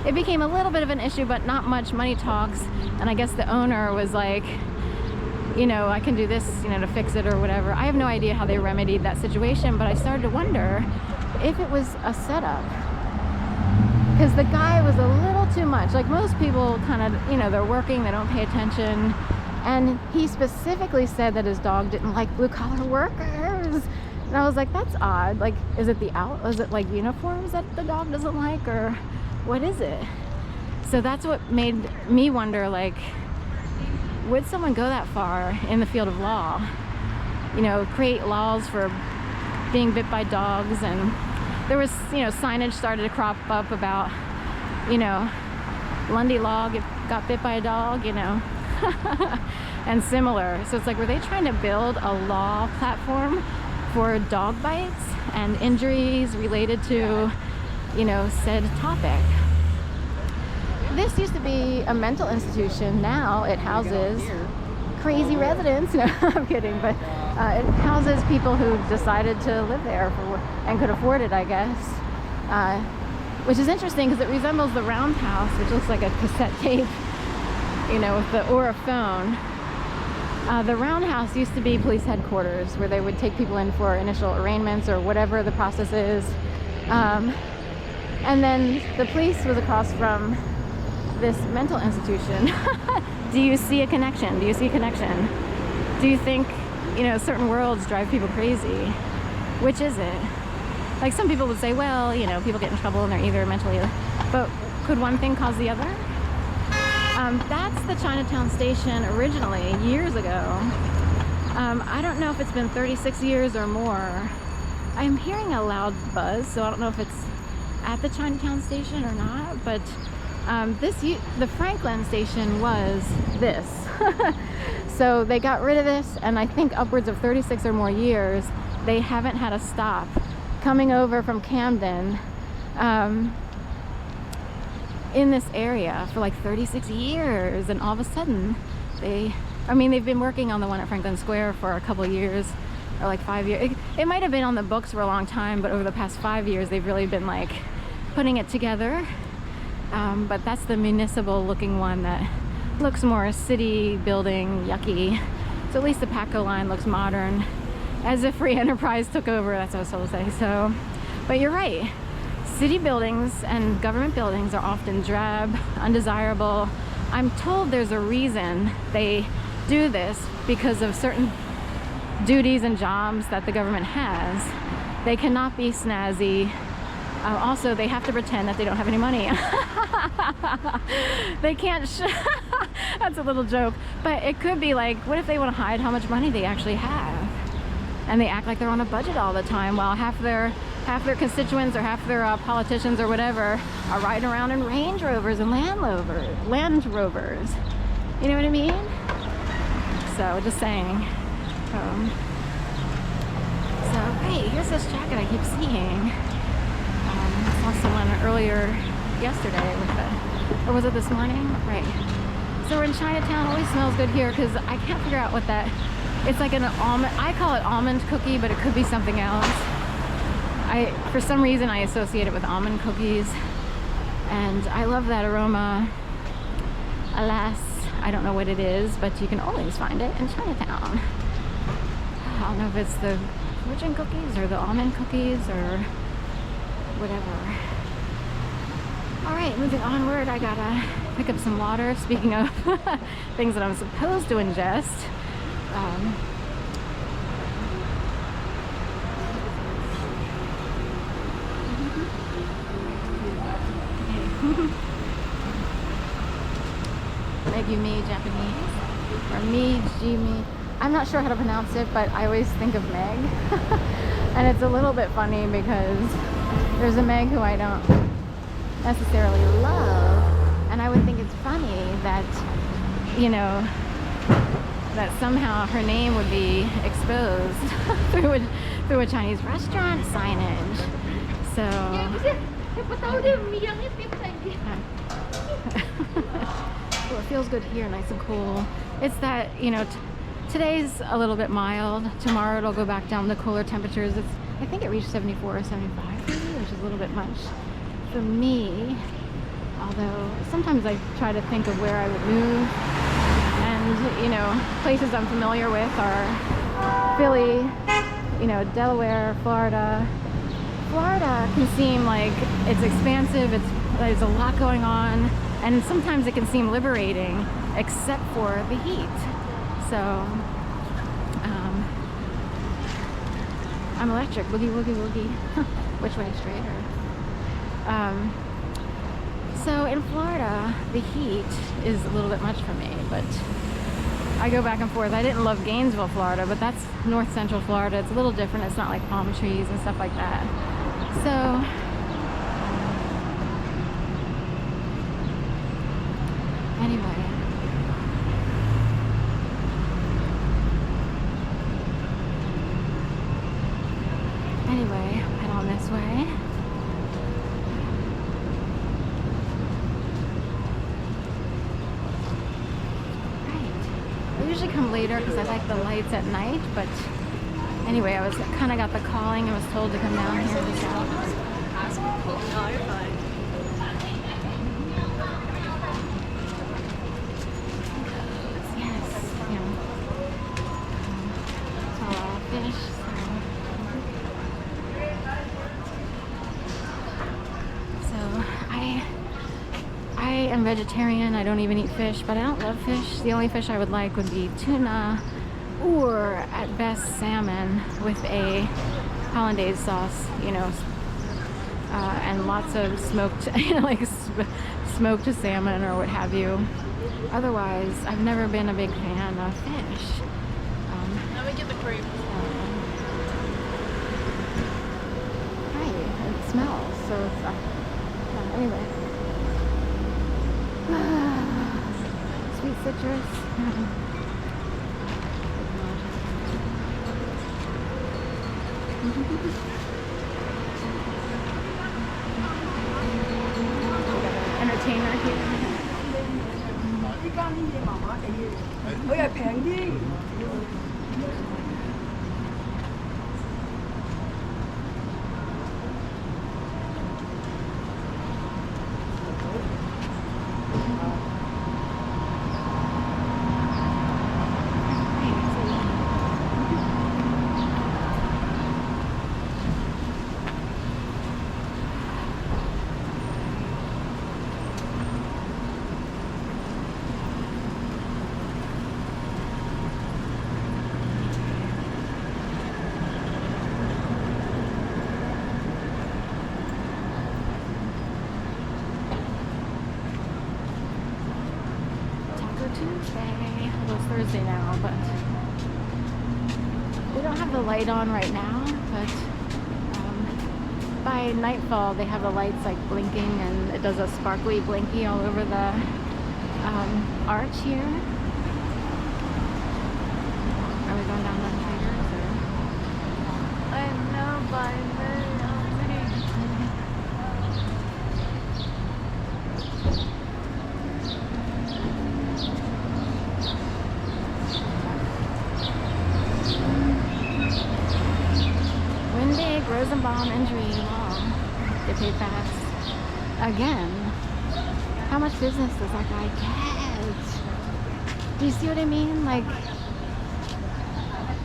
it became a little bit of an issue, but not much. Money talks, and I guess the owner was like, you know, I can do this, you know, to fix it or whatever. I have no idea how they remedied that situation, but I started to wonder if it was a setup, because the guy was a little too much. Like most people kind of, you know, they're working, they don't pay attention, and he specifically said that his dog didn't like blue-collar workers. And I was like, that's odd. Like, is it like uniforms that the dog doesn't like, or what is it? So that's what made me wonder, like, would someone go that far in the field of law? You know, create laws for being bit by dogs, and there was, you know, signage started to crop up about, you know, Lundy Law got bit by a dog, you know, and similar. So it's like, were they trying to build a law platform for dog bites and injuries related to, you know, said topic? This used to be a mental institution. Now it houses crazy residents. No, I'm kidding, but it houses people who decided to live there and could afford it, I guess. Which is interesting because it resembles the Roundhouse, which looks like a cassette tape, you know, or a phone. The Roundhouse used to be police headquarters, where they would take people in for initial arraignments or whatever the process is. And then the police was across from this mental institution. Do you see a connection? Do you see a connection? Do you think, you know, certain worlds drive people crazy? Which is it? Like, some people would say, well, you know, people get in trouble and they're either mentally ill, but could one thing cause the other? That's the Chinatown station originally, years ago. I don't know if it's been 36 years or more. I'm hearing a loud buzz, so I don't know if it's at the Chinatown station or not, but the Franklin station was this. So they got rid of this, and I think upwards of 36 or more years, they haven't had a stop coming over from Camden in this area for like 36 years. And all of a sudden they've been working on the one at Franklin Square for a couple of years, or like 5 years. It might have been on the books for a long time, but over the past 5 years they've really been like putting it together. But that's the municipal looking one that looks more city building, yucky. So at least the Paco line looks modern, as if free enterprise took over. That's what I was supposed to say. So, but you're right. City buildings and government buildings are often drab, undesirable. I'm told there's a reason they do this, because of certain duties and jobs that the government has. They cannot be snazzy. Also, they have to pretend that they don't have any money. They can't that's a little joke, but it could be like, what if they want to hide how much money they actually have, and they act like they're on a budget all the time, while half their constituents or half their politicians or whatever are riding around in Range Rovers and Land Rovers. You know what I mean? So just saying. So hey, here's this jacket I keep seeing. I saw someone earlier yesterday with or was it this morning? Right. So we're in Chinatown. Always smells good here, because I can't figure out what that. It's like an almond. I call it almond cookie, but it could be something else. For some reason, I associate it with almond cookies, and I love that aroma. Alas, I don't know what it is, but you can always find it in Chinatown. I don't know if it's the fortune cookies or the almond cookies or whatever. All right, moving onward. I gotta pick up some water. Speaking of things that I'm supposed to ingest. Maybe me Japanese, or me Jimmy. I'm not sure how to pronounce it, but I always think of Meg. And it's a little bit funny because there's a Meg who I don't necessarily love, and I would think it's funny that, you know, that somehow her name would be exposed through a Chinese restaurant signage. So well, it feels good here, nice and cool. It's that, you know, today's a little bit mild. Tomorrow it'll go back down to cooler temperatures. I think it reached 74 or 75, which is a little bit much for me. Although sometimes I try to think of where I would move, and you know, places I'm familiar with are Philly, you know, Delaware, Florida. Florida can seem like it's expansive, there's a lot going on, and sometimes it can seem liberating, except for the heat. So I'm electric, boogie woogie woogie. Which way, straight or? So in Florida, the heat is a little bit much for me, but I go back and forth. I didn't love Gainesville, Florida, but that's north central Florida. It's a little different. It's not like palm trees and stuff like that. So anyway, head on this way. I usually come later because I like the lights at night, but anyway, I was kind of got the calling and was told to come down here this hour. Yes, you know, it's all raw fish. So I am vegetarian. I don't even eat fish, but I don't love fish. The only fish I would like would be tuna, or at best salmon with a hollandaise sauce, you know, and lots of smoked, you know, like smoked salmon or what have you. Otherwise, I've never been a big fan of fish. Let me get the cream. Right, it smells, so it's, anyway. Sweet citrus. Entertainer here. Tuesday. Well, it's Thursday now, but we don't have the light on right now, but by nightfall they have the lights like blinking, and it does a sparkly blinky all over the arch here. Are we going down the traders or? I know, by Windig, Rosenbaum, injury long. Get paid fast. Again. How much business does that guy get? Do you see what I mean? Like,